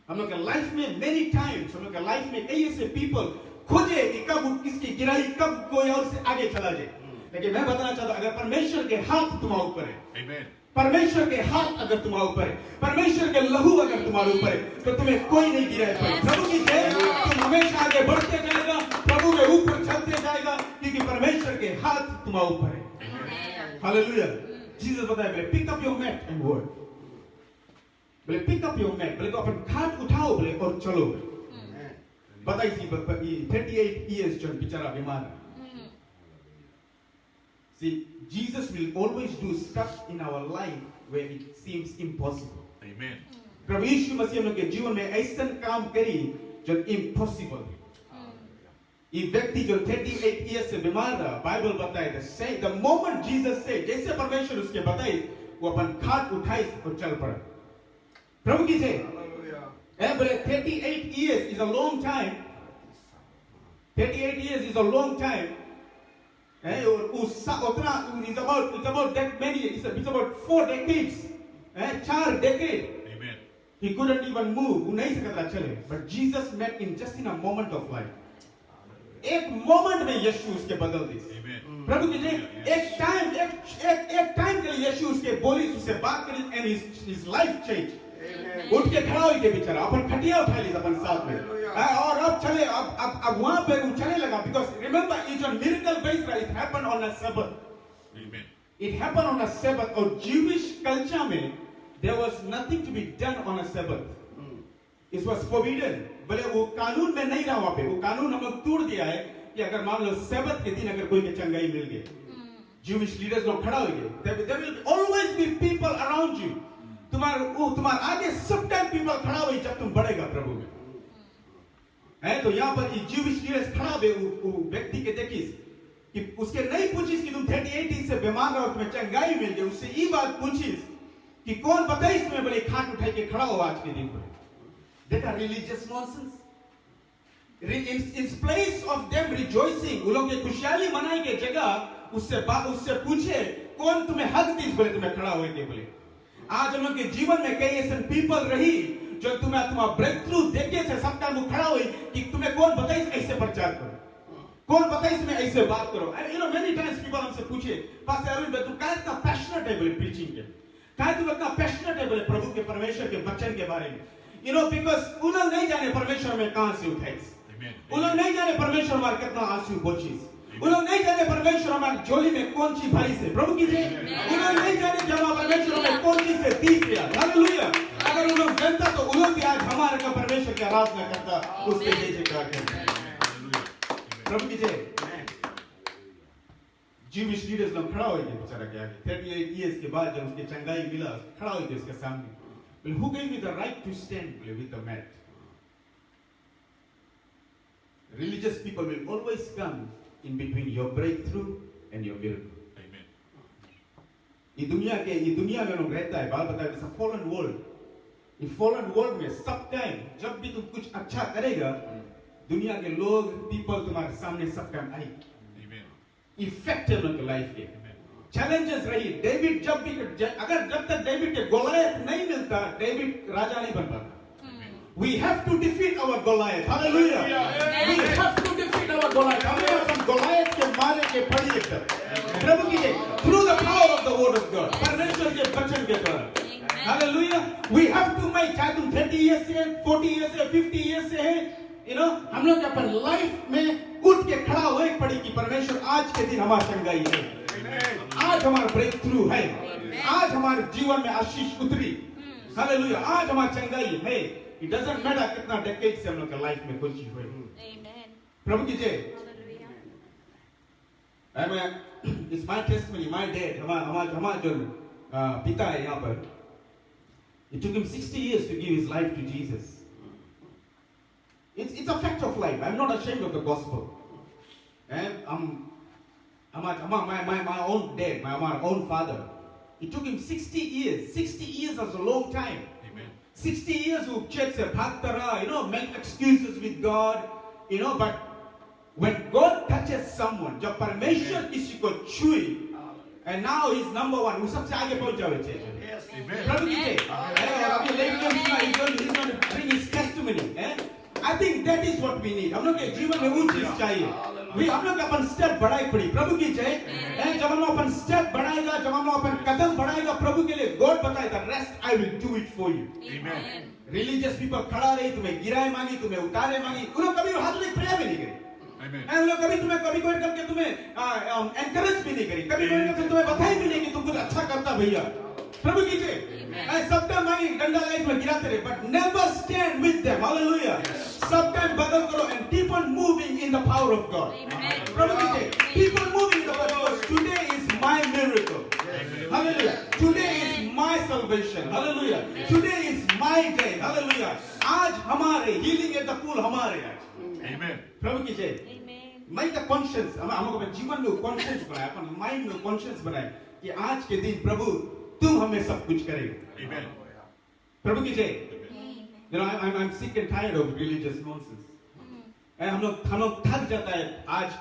हम लोग के लाइफ में मेनी टाइम्स हम लोग के लाइफ में कई ऐसे पीपल खोजे कि कब किसकी गिराई, कब कोई और से आगे चला जाए। लेकिन मैं बताना चाहता हूं, अगर परमेश्वर के हाथ तुम्हारे ऊपर है, परमेश्वर के हाथ अगर तुम्हारे ऊपर है, परमेश्वर के लहू अगर तुम्हारे ऊपर है, तो तुम्हें कोई नहीं गिरा पाएगा। प्रभु की जय। तुम हमेशा आगे बढ़ते जाएगा, प्रभु के ऊपर चलते जाएगा, क्योंकि परमेश्वर के हाथ तुम्हारे ऊपर है। हालेलुया। जीसस बताया, बोले pick up your mat and work, बोले पिक अप योर मैट, बोले तो अपन खाट उठाओ बोले और चलो। बताइए 38 years जो बेचारा बीमार है। See, Jesus will always do stuff in our life where it seems impossible. Amen. प्रभु यीशु मसीह हम लोग के जीवन में ऐसा काम करी जो इम्पॉसिबल है। ये व्यक्ति जो 38 years से बीमार रहा, बाइबल बताए the moment Jesus said, जैसे परमेश्वर उसके बताए, वो अपन खाट उठाई और चल पड़ा। प्रभु की जय। बोले 38 years is a long time. 38 years is a long time. It's about that many. It's about 4 decades. 4 decades. Amen. He couldn't even move. वो नहीं सकता चले. But Jesus met in just in a moment of life. एक moment में यीशु उसके बदल दी। Amen. प्रभु की जय। एक टाइम के लिए यीशु उसके बोली, उससे बात करी, and his life changed. उठ के खड़ा हो गया बेचारा, अपन खटिया उठा ली अपन साथ में, और अब चले, अब वहां पे उठने लगा। Because remember it's a miracle based, it happened on a Sabbath. Amen. It happened on a Sabbath. और ज्यूइश कल्चर में there was nothing to be done on a Sabbath. It was forbidden. बोले वो कानून में नहीं रहा वहां पे, वो कानून हम लोग तोड़ दिया है कि अगर मान लो सब्बत के दिन अगर कोई के चंगाई मिल गई, ज्यूइश लीडर्स लोग खड़ा हो गए, there will always be people around you. तुम्हारे आगे सब टाइम पीपल खड़ा हुई जब तुम बढ़ेगा प्रभु में। है तो यहाँ पर ज्यूइश लीडर्स खड़ा हुए, वो व्यक्ति के देखिस कि उसके नहीं पूछिस कि तुम 38 से बीमार रहो, तुम्हें चंगाई मिल गई, उससे ये बात पूछिस कि कौन बताइस तुम्हें बोले खाट उठाई के खड़ा हो आज के दिन पर। देखा religious nonsense. In place of them rejoicing, वो लोग खुशहाली मनाई के जगह उससे पूछे कौन तुम्हें हक दी बोले तुम्हें खड़ा हुए के बोले। आज हम लोग के जीवन में कई ऐसे पीपल रही जो तुम्हारा ब्रेक थ्रू देखे से सब टाइम खड़ा हुई कि तुम्हें कौन बताइए ऐसे प्रचार करो, कौन बताइए इसमें ऐसे बात करो। मेनी टाइम्स पीपल हमसे पूछे, पास्टर अरविंद तू क्या इतना पैशनेट है बोले प्रीचिंग के, क्या तुम इतना पैशनेट है बोले प्रभु के परमेश्वर के वचन के बारे में। बिकॉज उन लोग नहीं जाने परमेश्वर में कहां से उठाई, उन लोग नहीं जाने परमेश्वर हमारे कितना आंसू पोछी, उन लोग नहीं जाने परमेश्वर हमारी झोली में कौन सी भरी से। प्रभु की जय। उन लोग नहीं जाने कि हमारा परमेश्वर हमें कौन सी से 30 दिया। हालेलुया। अगर उन लोग जानता तो उन लोग भी आज हमारे का परमेश्वर की आराधना करता, उसके जैसे क्या करता। प्रभु की जय। ज्यूइश लीडर्स लोग खड़ा हो गए बेचारा के आगे 38 years के बाद जब उसके चंगाई मिला, खड़ा हो गए उसके सामने। Well, who gave you the right to stand with the mat? Religious people will always come in between your breakthrough and your miracle. Amen. ये दुनिया में लोग रहता है, बाल बताया जैसा fallen world। ये fallen world में सब टाइम जब भी तुम कुछ अच्छा करेगा, दुनिया के लोग पीपल तुम्हारे सामने सब टाइम आए। Amen. इफेक्ट है उनके लाइफ के। चैलेंजेस रही। डेविड जब तक डेविड के गोलायत नहीं मिलता, डेविड राजा नहीं बन पाता। We have to defeat our Goliath. Hallelujah. We have to defeat our Goliath. हमें अपन Goliath के मारे के पड़ी एक तरफ। प्रभु की जय। Through the power of the word of God. परमेश्वर के वचन के द्वारा। Hallelujah. We have to make, चाहे तुम 30 years से, 40 years से, 50 years से है, हम लोग अपन लाइफ में उठ के खड़ा हुए पड़ी कि परमेश्वर आज के दिन हमारा चंगाई है, आज हमारा ब्रेक थ्रू है, आज हमारे जीवन में आशीष उतरी। हालेलुया। आज हमारा चंगाई है। It doesn't matter कितना decades से हम लोग के लाइफ में कुछ हुए। प्रभु की जय। It's my testimony, my dad, हमारा जो पिता है यहाँ पर, it took him 60 years to give his life to Jesus. It's a fact of life. I'm not ashamed of the gospel. And my own dad, my own father, it took him 60 years. 60 years is a long time. 60 years who church se bhagta raha, make excuses with God, but when God touches someone, jab परमेश्वर किसी को छुए, and now he's number one, वो सबसे आगे पहुंच जावे church. प्रभु की जय। अभी लेकिन he's going to bring his testimony. I think that is what we need. हम लोग के जीवन में वो चीज चाहिए. हम लोग अपन स्टेप बढ़ाए पड़ी. प्रभु की जय. जब हम लोग अपन स्टेप बढ़ाएगा, जब हम लोग अपन कदम बढ़ाएगा प्रभु के लिए, God बताएगा, rest I will do it for you. Amen. Religious people खड़ा रही, तुम्हें गिराए मांगी, तुम्हें उतारे मांगी, उन लोग कभी हाथ में प्रेयर भी नहीं करी. उन लोग कभी तुम्हें कभी कोई करके तुम्हें एनकरेज भी नहीं करी, कभी कोई करके तुम्हें बताई भी नहीं कि तुम कुछ अच्छा करता भैया. प्रभु की जय. सब टाइम मांगी, डंडा लाई तुम्हें गिराते रहे, but never stand with them. Hallelujah. सब टाइम बदल करो and keep on moving in the power of God. प्रभु की जय. Keep on moving in the power of God. Today is my miracle. Hallelujah. Today is my salvation. Hallelujah. Today is my day. Hallelujah. आज हमारे healing at the pool हमारे आज. Amen. प्रभु की जय. मैं तो कॉन्शियस हम अपने जीवन में कॉन्शियस बनाए, अपन माइंड में कॉन्शियस बनाए कि आज के दिन प्रभु तुम हमें सब कुछ करेगा. Amen. प्रभु की जय. You know, I'm sick and tired of religious nonsense. हम लोग थक जाता है. आज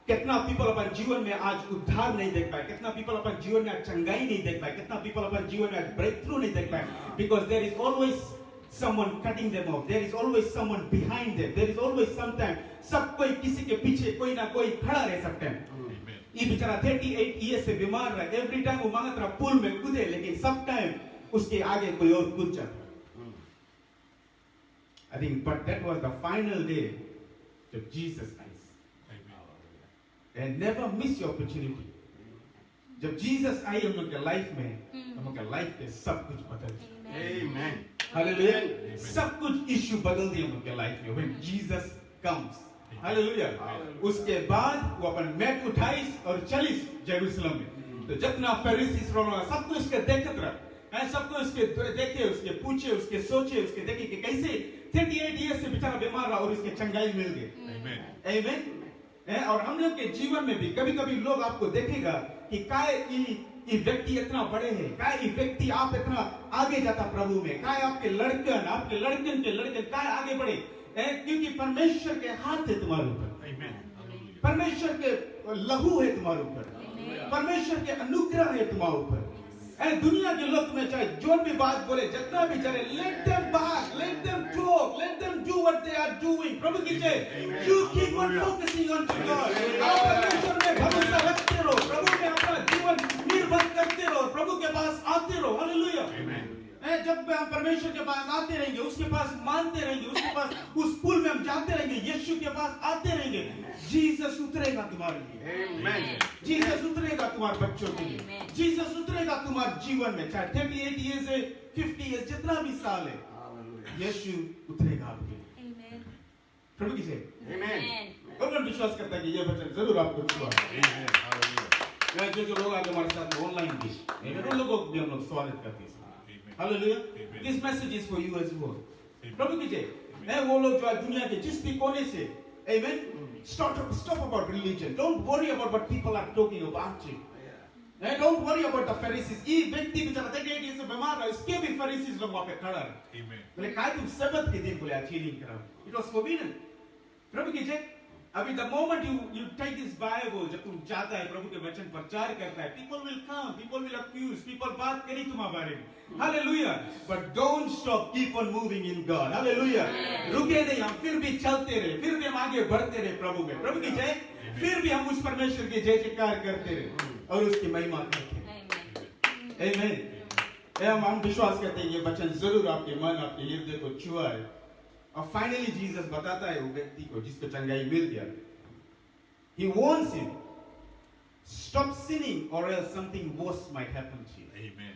कितना पीपल अपन जीवन में आज उद्धार नहीं देख पाए, कितना पीपल अपन जीवन में आज चंगाई नहीं देख पाए, कितना पीपल अपन जीवन में आज ब्रेक थ्रू नहीं देख पाए, because there is always someone cutting them off, there is always someone behind them, there is always sometime सब कोई किसी के पीछे कोई ना कोई खड़ा रहे सब टाइम. ये बेचारा 38 ईयर से बीमार रहा, एवरी टाइम वो मांगता रहा पुल में कूदे, लेकिन सब टाइम उसके आगे कोई और कूद जाता. I think, but that was the final day of Jesus Christ. And never miss your opportunity. जब जीसस आई हम लोग के लाइफ में, हम लोग के लाइफ के सब कुछ बदल दिया. Amen. हालेलुया. सब कुछ इश्यू बदल दिया हम लोग के लाइफ में when Jesus comes. हालेलुया. उसके बाद वो अपन मैट उठाई और चली जेरूसलम में. तो जितना फरीसीस लोग सब कुछ के देखते रहे, सबको उसके देखे, उसके पूछे, उसके सोचे, उसके देखे कि कैसे 38 ईयर से बेचारा बीमार रहा और उसके चंगाई मिल गई. आमीन. और हम लोग के जीवन में भी कभी-कभी लोग आपको देखेगा कि काय ये व्यक्ति इतना बड़े हैं, काय ये व्यक्ति आप इतना आगे जाता प्रभु में, काय आपके लड़कन के लड़के काय आगे बढ़े, क्योंकि परमेश्वर के हाथ है तुम्हारे ऊपर. परमेश्वर के लहू है तुम्हारे ऊपर, परमेश्वर के अनुग्रह है तुम्हारे ऊपर. दुनिया के लोग तुम्हें चाहे जो भी बात बोले, जितना भी चले, let them bark, let them talk, let them do what they are doing. प्रभु की जय. You keep on focusing on to God. आप परमेश्वर में भरोसा रखते रहो, प्रभु में अपना जीवन निर्भर करते रहो, प्रभु के पास आते रहो. हालेलुया. जब हम परमेश्वर के पास आते रहेंगे, उसके पास मानते रहेंगे, उसके पास उस पुल में हम जाते रहेंगे, यीशु के पास आते रहेंगे, जीसस उतरेगा तुम्हारे लिए. जीसस उतरेगा तुम्हारे बच्चों के लिए, जीसस उतरेगा तुम्हारे जीवन में, चाहे 38 ईयर से 50 ईयर जितना भी साल है, यीशु उतरेगा आपके लिए. प्रभु की जय. कौन विश्वास करता है कि ये वचन जरूर आपको छुआ. जो लोग आगे हमारे साथ ऑनलाइन भी, उन लोगों को भी हम लोग स्वागत करते हैं. Hallelujah. This message is for you as well. प्रभु की जय. वो लोग जो दुनिया के जिस भी कोने से, amen. Stop about religion. Don't worry about what people are talking about you. Don't worry about the Pharisees. ये व्यक्ति बेचारा 38 ईयर से बीमार है, इसके भी Pharisees लोग वहाँ पे खड़ा है. बोले काय तुम सब्त के दिन बोले आज हीलिंग कराओ. It was forbidden. प्रभु की जय. अभी the moment you take this Bible, जब तुम जाता है प्रभु के वचन प्रचार करता है, people will come, people will accuse, people बात करें तुम्हारे बारे में. Hallelujah. But don't stop, keep on moving in God. Hallelujah. रुके नहीं, हम फिर भी चलते रहे, फिर भी हम आगे बढ़ते रहे प्रभु में. प्रभु की जय. फिर भी हम उस परमेश्वर की जय जयकार करते रहे और उसकी महिमा करते रहे. आमीन. हम विश्वास करते हैं ये वचन जरूर आपके मन, आपके हृदय को छुआ है. और फाइनली जीसस बताता है वो व्यक्ति को जिसको चंगाई मिल गया. He warns him, stop sinning or else something worse might happen to you. Amen.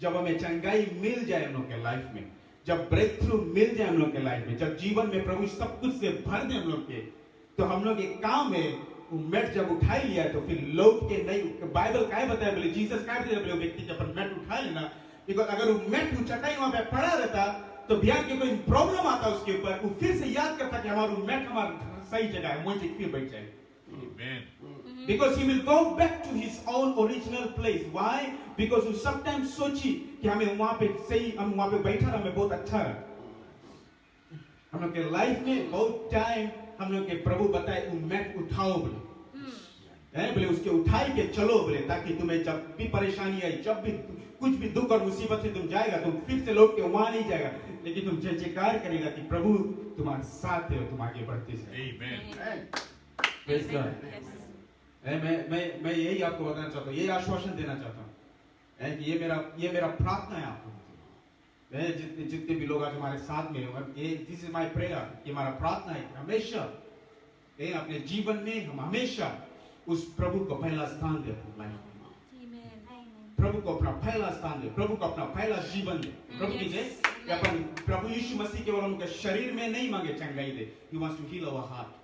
जब हमें चंगाई मिल जाए हम लोग के लाइफ में, जब ब्रेक थ्रू मिल जाए हम लोग के लाइफ में, जब जीवन में प्रभु सब कुछ से भर दे हम लोग के, तो हम लोग एक काम है वो मैट जब उठा लिया तो फिर लौट के नहीं. बाइबल क्या बताया बोले, जीसस क्या बताया बोले, व्यक्ति जब मैट उठा लेना, बिकॉज अगर वो मैट चटाई वहां पे पड़ा रहता तो बिहार के कोई प्रॉब्लम आता उसके ऊपर, वो फिर से याद करता कि हमारा मैट हमारा सही जगह है, मुझे फिर बैठ जाए. Because he will go back to his own original place. Why? Because वो sometimes सोची कि हमें वहाँ पे सही, हम वहाँ पे बैठा रहा, हमें बहुत अच्छा रहा. हम लोग के लाइफ में बहुत टाइम हम लोग के प्रभु बताए वो मैट उठाओ बोले. हैं, बोले उसके उठाई के चलो बोले, ताकि तुम्हें जब भी परेशानी आई, जब भी कुछ भी दुख और मुसीबत से तुम जाएगा, तुम फिर से लौट के वहां नहीं जाएगा, लेकिन तुम जय जयकार करेगा कि प्रभु तुम्हारे साथ है और तुम आगे बढ़ते जाए। Praise God। मैं यही आपको बताना चाहता हूँ, यही आश्वासन देना चाहता हूँ कि ये मेरा प्रार्थना है आपको। मैं जितने भी लोग आज हमारे साथ में हो, ये दिस इज माय प्रेयर, ये हमारा प्रार्थना है हमेशा अपने जीवन में हम हमेशा उस प्रभु को पहला स्थान दे अपनी लाइफ में, प्रभु को अपना पहला स्थान दे, प्रभु को अपना पहला जीवन दे। प्रभु की जय। अपन प्रभु यीशु मसीह केवल उनके शरीर में नहीं मांगे चंगाई दे, he wants to heal our heart।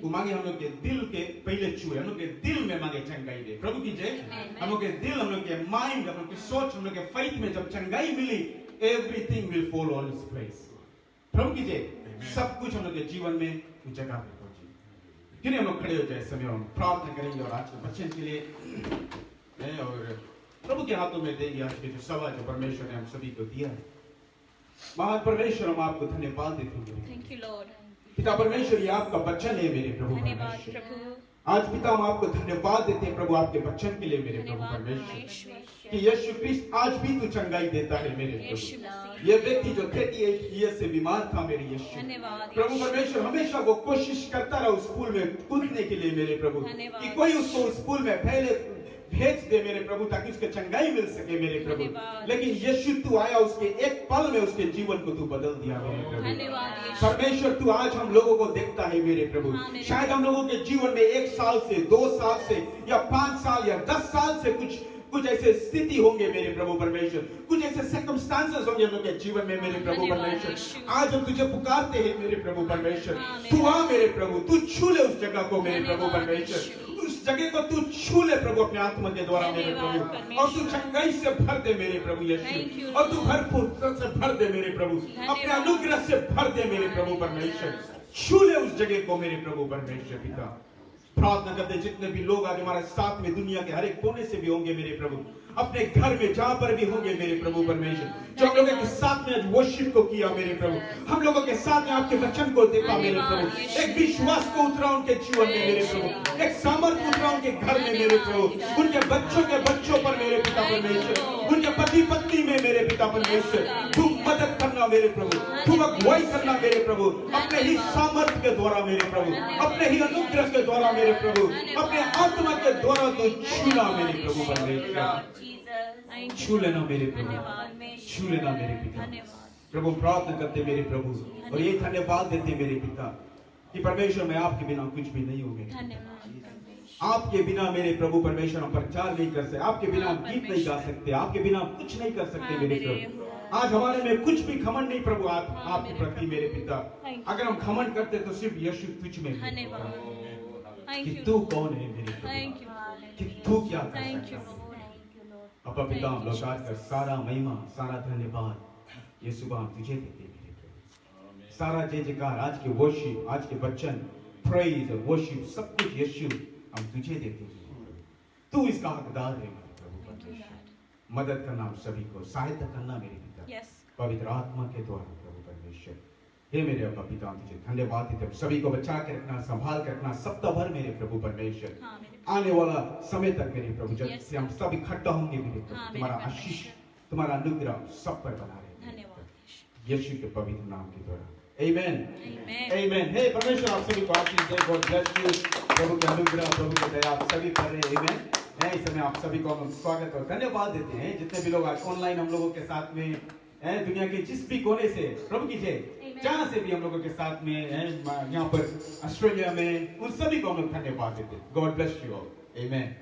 वो मांगे हम लोग के दिल के पहले छुए, हम लोग के दिल में मांगे चंगाई दे। प्रभु की जय। हम लोग के दिल, हम लोग के माइंड, हम लोग की सोच, हम लोग के फेथ में जब चंगाई मिली, everything will follow on its place. प्रभु की जय। सब कुछ हम लोग के जीवन में उस जगह पे पहुंचे। क्यों हम लोग खड़े हो जाए, समय हम प्रार्थना करेंगे और आज के बच्चे के लिए और प्रभु के हाथों में देंगे आज के जो सवाल जो परमेश्वर ने हम सभी को दिया है। महान परमेश्वर, हम आपको धन्यवाद देते हैं। Thank you Lord. पिता परमेश्वर, ये आपका वचन है मेरे प्रभु धन्यवाद परमेश्वर। प्रभु। आज पिता हम आपको धन्यवाद देते हैं प्रभु आपके वचन के लिए मेरे प्रभु परमेश्वर, कि यीशु क्रिस्ट आज भी तू चंगाई देता है मेरे प्रभु। ये व्यक्ति जो 38 ईयर से बीमार था मेरे यीशु प्रभु परमेश्वर, हमेशा वो कोशिश करता रहा उस स्कूल में कूदने के लिए मेरे प्रभु, कि कोई उसको उस स्कूल में पहले भेज दे मेरे प्रभु, ताकि उसके चंगाई मिल सके मेरे प्रभु। लेकिन यीशु तू आया, उसके एक पल में उसके जीवन को तू बदल दिया मेरे प्रभु परमेश्वर। तू आज हम लोगों को देखता है मेरे प्रभु। शायद हम लोगों के जीवन में 1 साल से 2 साल से या 5 साल या 10 साल से कुछ ऐसे स्थिति होंगे मेरे प्रभु परमेश्वर, कुछ ऐसे सर्कमस्टांसेस होंगे हम लोग के जीवन में मेरे प्रभु परमेश्वर। आज हम तुझे पुकारते हैं मेरे प्रभु परमेश्वर, तू आ मेरे प्रभु, तू छू ले उस जगह को मेरे प्रभु परमेश्वर, उस जगह को तू छू ले प्रभु अपने आत्मा के द्वारा मेरे प्रभु, और तू चंगाई से भर दे मेरे प्रभु यीशु, और तू भरपूर से भर दे मेरे प्रभु, अपने अनुग्रह से भर दे मेरे प्रभु परमेश्वर। छू ले उस जगह को मेरे प्रभु परमेश्वर। पिता प्रार्थना करते जितने भी लोग आज हमारे साथ में दुनिया के हर एक कोने से भी होंगे मेरे प्रभु, अपने घर में जहां पर भी होंगे मेरे प्रभु परमेश्वर, जो हम लोगों के साथ में आज वर्शिप को किया मेरे प्रभु, हम लोगों के साथ में आपके वचन को देखा मेरे प्रभु, एक विश्वास को उतरा उनके जीवन में मेरे प्रभु, एक सामर्थ्य उतरा उनके घर में मेरे प्रभु, उनके बच्चों के बच्चों पर मेरे पिता परमेश्वर, उनके पति पत्नी में मेरे पिता परमेश्वर, तू मदद करना मेरे प्रभु, तू अगुवाई करना मेरे प्रभु, अपने ही सामर्थ्य के द्वारा मेरे प्रभु, अपने ही अनुग्रह के द्वारा मेरे प्रभु, अपने आत्मा के द्वारा तो छूना मेरे प्रभु परमेश्वर, छू लेना मेरे प्रभु, छू लेना मेरे पिता प्रभु। प्रार्थना करते मेरे प्रभु और ये धन्यवाद देते मेरे पिता कि परमेश्वर मैं आपके बिना कुछ भी नहीं हूँ मेरे, आपके बिना मेरे प्रभु परमेश्वर हम प्रचार नहीं कर सकते, आपके बिना हम गीत नहीं गा सकते, आपके बिना हम कुछ नहीं कर सकते मेरे प्रभु। आज हमारे में कुछ भी घमंड नहीं प्रभु आपके प्रति मेरे पिता, अगर हम घमंड करते तो सिर्फ यीशु तुझ में कि तू कौन है मेरे प्रभु, कि तू क्या कर सकता है। अपा पिता हम लोग आज का सारा महिमा सारा धन्यवाद ये सुबह हम तुझे देते हैं मेरे प्रभु, सारा जय जयकार आज के वर्शिप, आज के वचन, प्रेज और वर्शिप सब कुछ यीशु हम तुझे देते हैं। तू इसका हकदार है मेरे प्रभु परमेश्वर। मदद करना हम सभी को, सहायता करना मेरे पिता पवित्र आत्मा के द्वारा प्रभु परमेश्वर। हे मेरे अपा पिता हम तुझे धन्यवाद देते हैं, सभी को बचा के रखना, संभाल के रखना सप्ताह भर मेरे प्रभु परमेश्वर, आने वाला समय तक मेरे प्रभु जब से हम सब इकट्ठा होंगे मेरे प्रभु, तुम्हारा आशीष तुम्हारा अनुग्रह सब पर बना रहे यीशु के पवित्र नाम के द्वारा। आमेन आमेन। हे परमेश्वर आप सभी को आशीष दे, गॉड ब्लेस यू। प्रभु के अनुग्रह प्रभु की दया आप सभी पर रहे। आमेन। इस समय आप सभी को हम स्वागत और धन्यवाद देते हैं जितने भी लोग आज ऑनलाइन हम लोगों के साथ में हैं, दुनिया के जिस भी कोने से प्रभु की जय, जहां से भी हम लोगों के साथ में हैं, यहाँ पर ऑस्ट्रेलिया में, उन सभी को हम लोग धन्यवाद देते हैं। God bless you all. Amen.